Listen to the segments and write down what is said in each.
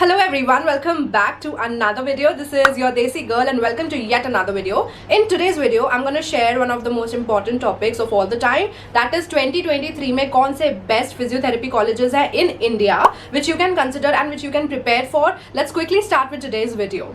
Hello everyone, welcome back to another video. This is your Desi girl and welcome to yet another video. In today's video, I'm going to share one of the most important topics of all the time. That is 2023 में कौन से best physiotherapy colleges हैं in India which you can consider and which you can prepare for. Let's quickly start with today's video.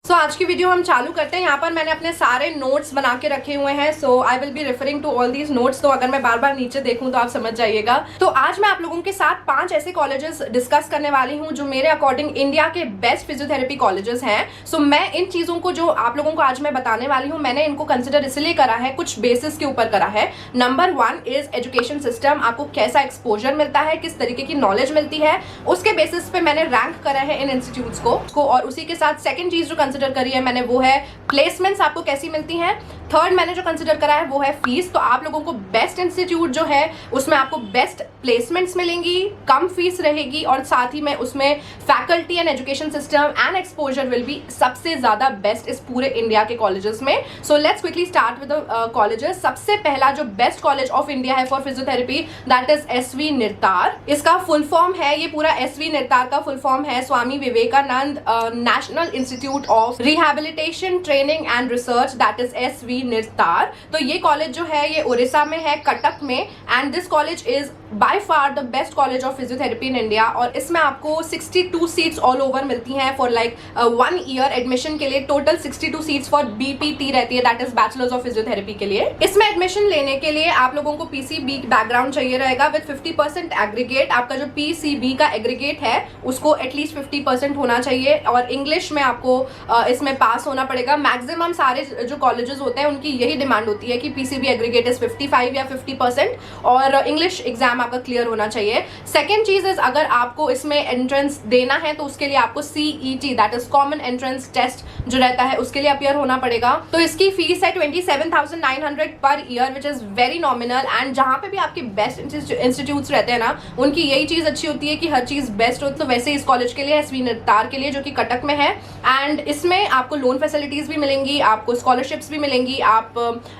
तो आज की video हम चालू करते हैं। यहाँ पर मैंने अपने सारे नोट्स बना के रखे हुए हैं, so I will be referring to all these notes. तो अगर मैं बार बार नीचे देखूं तो आप समझ जाइएगा। तो आज मैं आप लोगों के साथ 5 ऐसे कॉलेजेस डिस्कस करने वाली हूँ जो मेरे अकॉर्डिंग इंडिया के बेस्ट फिजियोथेरेपी कॉलेजेस हैं। सो मैं इन चीज़ों को जो आप लोगों को आज मैं बताने वाली हूँ, मैंने इनको कंसिडर इसलिए करा है, कुछ बेसिस के ऊपर करा है। Number 1 is education system. आपको कैसा एक्सपोजर मिलता है, किस तरीके की नॉलेज मिलती है, उसके बेसिस पे मैंने रैंक करा है इन इंस्टीट्यूट्स को। और उसी के साथ सेकेंड चीज जो कंसिडर करी है मैंने वो है प्लेसमेंट्स आपको कैसी मिलती हैं। थर्ड मैंने जो कंसिडर करा है वो है फीस। तो आप लोगों को बेस्ट इंस्टीट्यूट जो है उसमें आपको बेस्ट प्लेसमेंट्स मिलेंगी, कम फीस रहेगी और साथ ही में उसमें faculty and education system and exposure will be सबसे ज्यादा बेस्ट इस पूरे इंडिया के कॉलेजेस में। So let's quickly start with the colleges. सबसे पहला जो बेस्ट कॉलेज ऑफ इंडिया है for physiotherapy that is SV NIRTAR. इसका फुल फॉर्म है, ये पूरा एसवी निर्तार का फुल फॉर्म है Swami Vivekananda national institute of rehabilitation training and research, that is SV NIRTAR. तो ये कॉलेज जो है ये उड़ीसा में है, कटक में, and this college is by far the best college of physiotherapy in India. और इसमें आपको 62 सीट्स ऑल ओवर मिलती हैं फॉर लाइक 1 ईयर एडमिशन के लिए। टोटल 62 सीट्स फॉर बीपीटी रहती है, that is bachelors of physiotherapy के लिए। इसमें एडमिशन लेने के लिए आप लोगों को पीसीबी बैकग्राउंड चाहिए रहेगा विद 50% एग्रीगेट। आपका जो पीसीबी का एग्रीगेट है उसको एटलीस्ट 50% होना चाहिए और इंग्लिश में आपको इसमें पास होना पड़ेगा। मैक्सिमम सारे जो कॉलेजेस होते हैं उनकी यही डिमांड होती है कि पीसीबी एग्रीगेट इज 55 या 50% और इंग्लिश एग्जाम आपका क्लियर होना चाहिए। सेकेंड चीज इज अगर आपको इसमें एंट्रेंस देना है तो उसके लिए आपको CET that is common entrance test जो रहता है उसके लिए अपीयर होना पड़ेगा। तो इसकी फीस है 27,900 per year which is very nominal. And जहां पे भी आपके बेस्ट इंस्टीट्यूट्स रहते हैं ना, उनकी यही चीज अच्छी होती है कि हर चीज बेस्ट हो। तो वैसे इस कॉलेज के लिए एसवी निर्तार के लिए जो कि कटक में है, एंड इसमें आपको लोन फैसिलिटीज भी मिलेंगी, आपको स्कॉलरशिप्स भी मिलेंगी, आप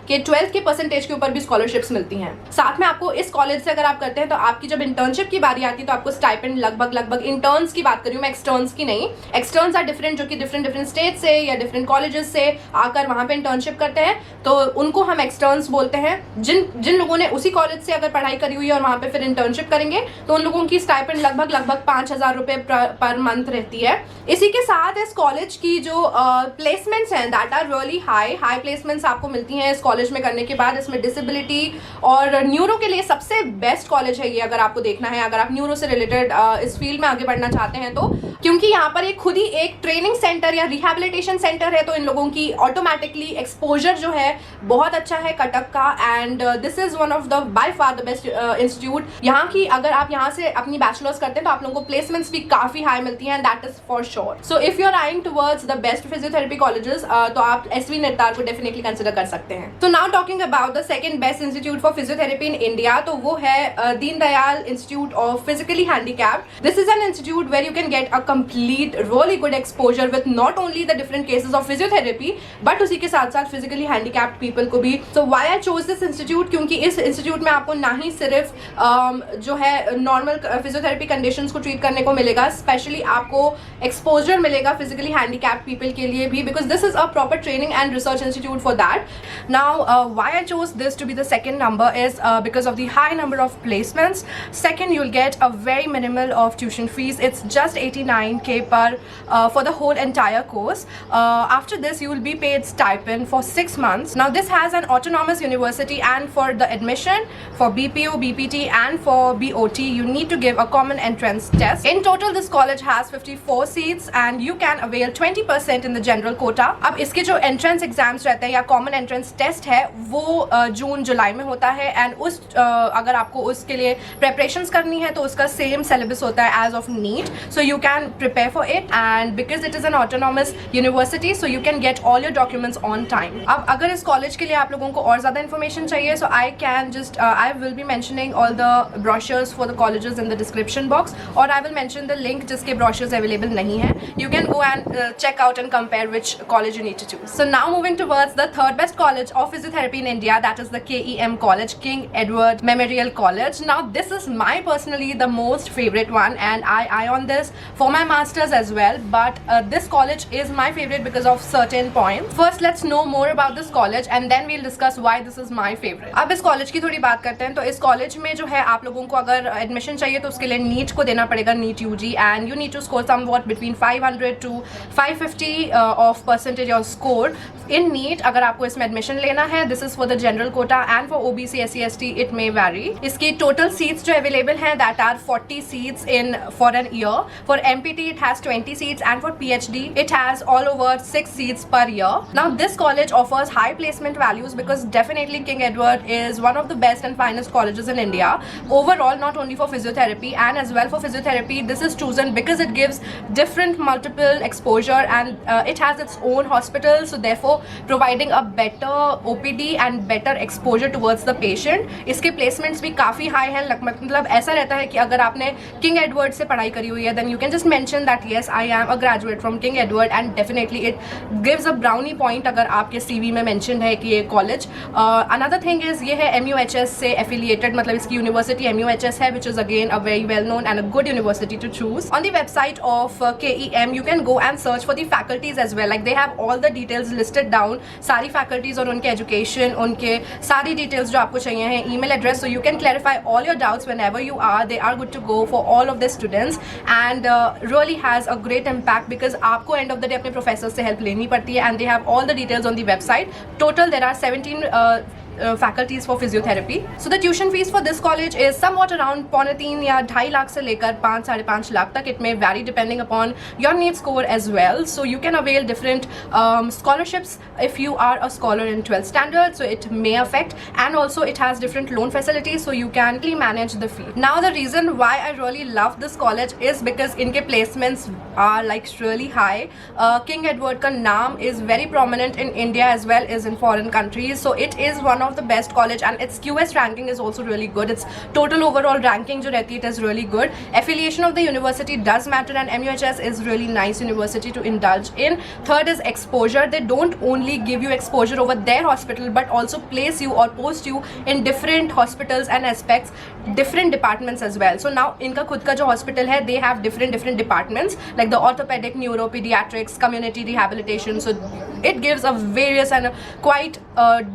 के 12th के परसेंटेज के ऊपर भी स्कॉलरशिप्स मिलती हैं। साथ में आपको इस कॉलेज से अगर आप करते हैं तो आपकी जब इंटर्नशिप की बारी आती है तो आपको स्टाइपेंड लगभग इंटर्न्स की बात करी हूँ मैं, एक्सटर्न्स की नहीं। एक्सटर्न्स आर डिफरेंट, जो कि डिफरेंट स्टेट से या डिफरेंट कॉलेजेस से आकर वहां पे इंटर्नशिप करते हैं, तो उनको हम एक्सटर्न्स बोलते हैं। जिन लोगों ने उसी कॉलेज से अगर पढ़ाई करी हुई है और वहां पे फिर इंटर्नशिप करेंगे तो उन लोगों की स्टाइपेंड लगभग 5,000 रुपए पर मंथ रहती है। इसी के साथ इस कॉलेज की जो प्लेसमेंट्स हैं that are really high placements आपको मिलती हैं इस कॉलेज में करने के बाद। इसमें डिसेबिलिटी और न्यूरो के लिए सबसे बेस्ट कॉलेज है ये, अगर आपको देखना है, अगर आप न्यूरो से रिलेटेड इस फील्ड में आगे बढ़ना चाहते हैं तो, क्योंकि यहाँ पर एक खुद ही एक ट्रेनिंग सेंटर या रिहैबिलिटेशन सेंटर है, तो इन लोगों की ऑटोमेटिकली एक्सपोजर जो है बहुत अच्छा है कटक का। And this is one of the by far the best institute. यहाँ की अगर आप यहाँ से अपनी बैचलर्स करते हैं तो आप लोगों को प्लेसमेंट्स भी काफी हाई मिलती हैं, that is for sure. So if you are eyeing towards the best physiotherapy colleges तो आप एसवी निर्तार को डेफिनेटली कंसिडर कर सकते हैं। तो now talking about the second best institute for physiotherapy in India, तो वो है Deendayal institute of physically handicapped. This is an institute where you can get a complete really good exposure with not only the different cases of physiotherapy but उसी के साथ साथ physically handicapped people को भी। So why I chose this institute, क्योंकि इस institute में आपको ना ही सिर्फ जो है नॉर्मल फिजियोथेरेपी कंडीशंस को ट्रीट करने को मिलेगा, स्पेशली आपको एक्सपोजर मिलेगा फिजिकली हैंडीकैप्ड पीपल के लिए भी, because this is a proper training and research institute for that. Now why I chose this to be the second number is because of the high number of placements. Second, you'll get a very minimal of tuition fees. It's just 89K for the whole entire course. After this, you will be paid stipend for 6 months. Now, this has an autonomous university, and for the admission, for BPO, BPT, and for BOT, you need to give a common entrance test. In total, this college has 54 seats, and you can avail 20% in the general quota. अब इसके जो entrance exams रहते हैं या common entrance test है वो जून जुलाई में होता है, एंड उस अगर आपको उसके लिए प्रेपरेशंस करनी है तो उसका सेम सिलेबस होता है as of NEET, so you can prepare for it. And because it is an autonomous university so you can get all your documents on time. अब अगर इस कॉलेज के लिए आप लोगों को और ज़्यादा इन्फॉर्मेशन चाहिए, so I will be mentioning all the brochures for the colleges in the description box, और I will mention the link जिसके ब्रोशर्स अवेलेबल नहीं है। You can go and check out and compare which college you need to choose. So now moving towards the third best college of physiotherapy in India, that is the KEM College, King Edward Memorial College. Now this is my personally the most favorite one, and I on this for my masters as well, but this college is my favorite because of certain points. First let's know more about this college and then we'll discuss why this is my favorite. अब इस college की थोड़ी बात करते हैं। तो इस college में जो है आप लोगों को अगर एडमिशन चाहिए तो उसके लिए नीट को देना पड़ेगा, NEET UG, and you need to score somewhat between 500 to 550 of percentage और स्कोर इन नीट अगर आपको इसमें एडमिशन लेना है। This is for the general quota and for OBC SC ST it may vary. इसकी टोटल सीट्स जो available हैं that are 40 seats in for an year. For MPT it has 20 seats and for PhD it has all over 6 seats per year. Now this college offers high placement values because definitely King Edward is one of the best and finest colleges in India overall, not only for physiotherapy and as well for physiotherapy. This is chosen because it gives different multiple exposure and it has its own hospital, so therefore providing a better OPD and better exposure towards the patient. इसके placements भी काफ़ी high हैं, मतलब ऐसा रहता है कि अगर आपने King Edward से पढ़ाई करी हुई है then you can just mention that yes I am a graduate from King Edward and definitely it gives a brownie point अगर आपके CV में mentioned है कि ये college. Another thing is ये है MUHS से affiliated, मतलब इसकी university MUHS है, which is again a very well known and a good university to choose. On the website of KEM you can go and search for the faculties as well, like they have all the details listed down, सारी faculties और उनके education, उनके सारी details जो आपको चाहिए हैं, email address, so you can clarify all your doubts whenever you are. They are good to go for all of the students and really has a great impact because आपको end of the day अपने professors से help लेनी पड़ती है, and they have all the details on the website. Total there are 17 faculties for physiotherapy. So the tuition fees for this college is somewhat around 3.25 या 2.5 लाख से लेकर 5-5.5 लाख तक. It may vary depending upon your NEET score as well. So you can avail different scholarships if you are a scholar in 12th standard. So it may affect, and also it has different loan facilities, so you can manage the fee. Now the reason why I really love this college is because इनके placements are like really high. King Edward का नाम is very prominent in India as well as in foreign countries. So it is one of the best college and its QS ranking is also really good. Its total overall ranking जो रहती है, it is really good. Affiliation of the university does matter and MUHS is really nice university to indulge in. Third is exposure. They don't only give you exposure over their hospital but also place you or post you in different hospitals and aspects, different departments as well. So now इनका खुद का जो hospital है, they have different departments like the orthopedic, neuro, pediatrics, community rehabilitation. So it gives a various and a quite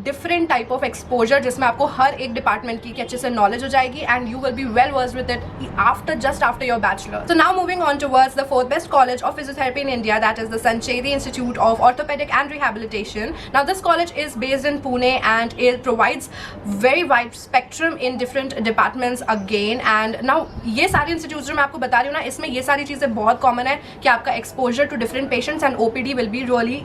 different type of exposure जिसमें आपको हर एक department की अच्छे से नॉलेज हो जाएगी and you will be well versed with it just after your bachelor. So now moving on towards the fourth best college of physiotherapy in India, that is the Sancheti Institute of Orthopedic and Rehabilitation. Now this college is based in Pune and it provides very wide spectrum in different departments again. And now ये सारे institutes जो मैं आपको बता रही हूँ ना, इसमें ये सारी चीज़ें बहुत common है कि आपका exposure to different patients and OPD will be really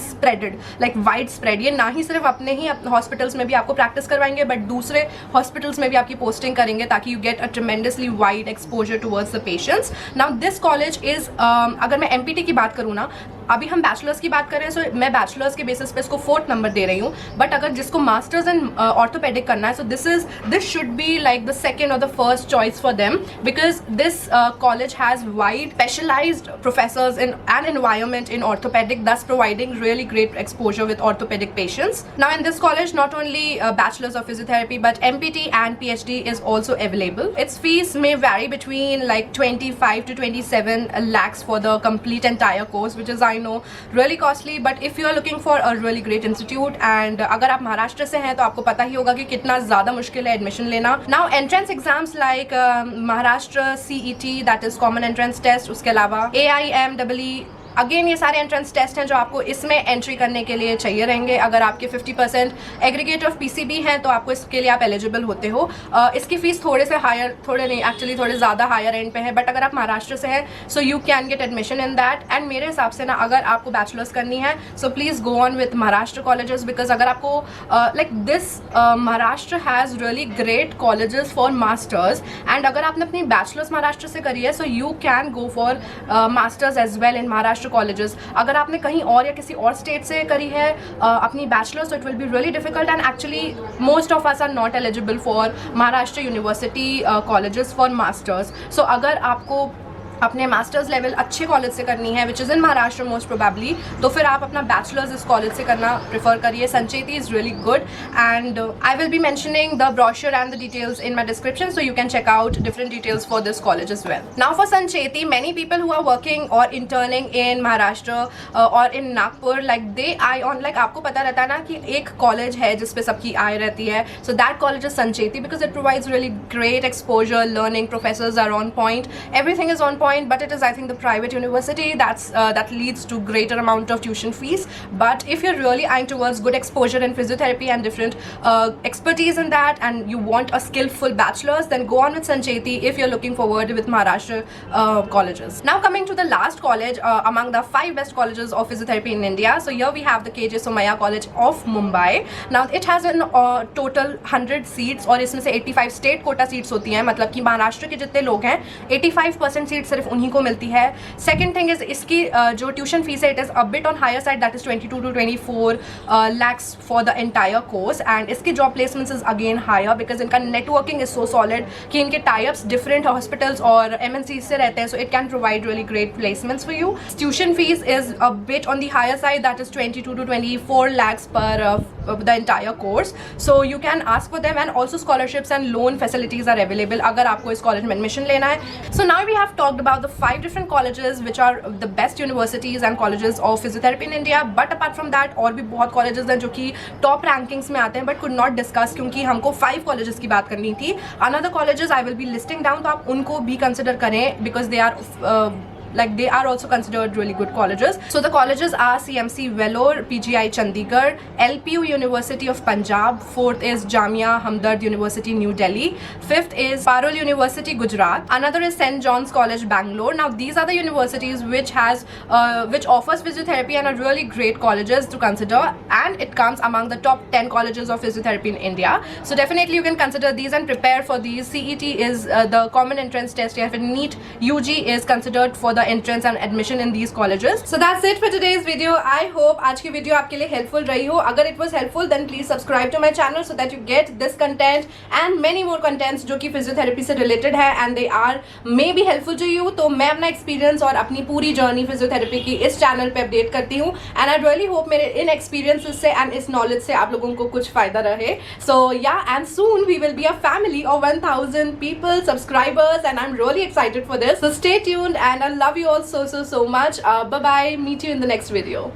spreaded, like widespread. ये ना ही सिर्फ अपने ही हॉस्पिटल्स में भी आपको प्रैक्टिस करवाएंगे बट दूसरे हॉस्पिटल्स में भी आपकी पोस्टिंग करेंगे ताकि you get a tremendously wide exposure towards the patients. Now this college is, अगर मैं MPT की बात करूँ ना, अभी हम बैचलर्स की बात करें, सो मैं बैचलर्स के बेसिस पे इसको 4th नंबर दे रही हूँ, बट अगर जिसको मास्टर्स इन ऑर्थोपेडिक करना है, so this should be like the second or the first choice for them because this college has wide specialised professors in an environment in orthopaedic, thus providing really great exposure with orthopedic patients. Now in this college not only bachelor's of physiotherapy but MPT and PhD is also available. Its fees may vary between like 25 to 27 lakhs for the complete entire course, which is I know really costly, but if you are looking for a really great institute and अगर आप महाराष्ट्र से हैं तो आपको पता ही होगा कि कितना ज़्यादा मुश्किल है एडमिशन लेना. Now entrance exams like Maharashtra CET, that is common entrance test, उसके अलावा AIMEE, अगेन ये सारे एंट्रेंस टेस्ट हैं जो आपको इसमें एंट्री करने के लिए चाहिए रहेंगे. अगर आपके 50% एग्रीगेट ऑफ PCB हैं तो आपको इसके लिए आप एलिजिबल होते हो. इसकी फीस थोड़े से हायर, थोड़े नहीं एक्चुअली थोड़े ज़्यादा हायर एंड पे है, बट अगर आप महाराष्ट्र से हैं so you can get admission in that. And मेरे हिसाब से ना अगर आपको बैचलर्स करनी है so please go on with Maharashtra colleges because अगर आपको like this Maharashtra has really great colleges for masters. And अगर आपने अपनी बैचलर्स महाराष्ट्र से करी है so you can go for masters as well in Maharashtra colleges. अगर आपने कहीं और या किसी और स्टेट से करी है अपनी bachelors, it will be really difficult and actually most of us are not eligible for Maharashtra university colleges for masters. So अगर आपको अपने मास्टर्स लेवल अच्छे कॉलेज से करनी है which is in Maharashtra most probably, तो फिर आप अपना बैचलर्स इस कॉलेज से करना प्रेफर करिए. Sancheti is really good and I will be mentioning the brochure and the details in my description, so you can check out different details for this college as well. Now for Sancheti, many people who are working or interning in Maharashtra or in Nagpur, like they eye on, like आपको पता रहता है ना कि एक college है जिस पे सबकी eye रहती है, so that college is Sancheti because it provides really great exposure, learning, professors are on point, everything is on point, but it is I think the private university that leads to greater amount of tuition fees. But if you're really eyeing towards good exposure in physiotherapy and different expertise in that, and you want a skillful bachelor's, then go on with Sancheti if you're looking forward with Maharashtra colleges. Now coming to the last college among the 5 best colleges of physiotherapy in India. So here we have the KJ Somaiya College of Mumbai. Now it has a total 100 seats और इसमें से 85 state quota seats होती हैं, मतलब कि महाराष्ट्र के जितने लोग हैं 85% सीट सिर्फ उन्हीं को मिलती है. Second thing is इसकी जो ट्यूशन फीस है, it is a bit on higher side, that is 22 to 24 lakhs for the entire course, and इसकी job placements is again higher because इनका networking is so solid कि इनके tie-ups different hospitals और MNCs से रहते हैं, so it can provide really great placements for you. Tuition fees is a bit on the higher side, that is 22 to 24 lakhs per the entire course, so you can ask for them, and also scholarships and loan facilities are available अगर आपको इस college में admission लेना है. So now we have talked about the 5 different colleges which are the best universities and colleges of physiotherapy in India, but apart from that और भी बहुत colleges हैं जो कि top rankings में आते हैं but could not discuss क्योंकि हमको 5 colleges की बात करनी थी. Another colleges I will be listing down, तो आप उनको भी consider करें because they are like they are also considered really good colleges. So the colleges are CMC Vellore, PGI Chandigarh, LPU University of Punjab, 4th is Jamia Hamdard University New Delhi, 5th is Parul University Gujarat, another is St John's College Bangalore. Now these are the universities which offers physiotherapy and are really great colleges to consider, and it comes among the top 10 colleges of physiotherapy in India. So definitely you can consider these and prepare for these. CET is the common entrance test, and NEET UG is considered for the entrance and admission in these colleges. So that's it for today's video. I hope आज की video आपके लिए helpful रही हो. अगर it was helpful then please subscribe to my channel so that you get this content and many more contents जो कि physiotherapy से रिलेटेड है and they are maybe helpful to you. तो मैं अपना एक्सपीरियंस और अपनी पूरी जर्नी फिजियोथेरेपी की इस चैनल पे अपडेट करती हूँ, and I really hope मेरे इन एक्सपीरियंसेस से and इस नॉलेज से आप लोगों को कुछ फायदा रहे. So yeah, and soon we will be a family of 1000 people, subscribers, and I'm really excited for this. So stay tuned and I love you all so much. Bye bye, meet you in the next video.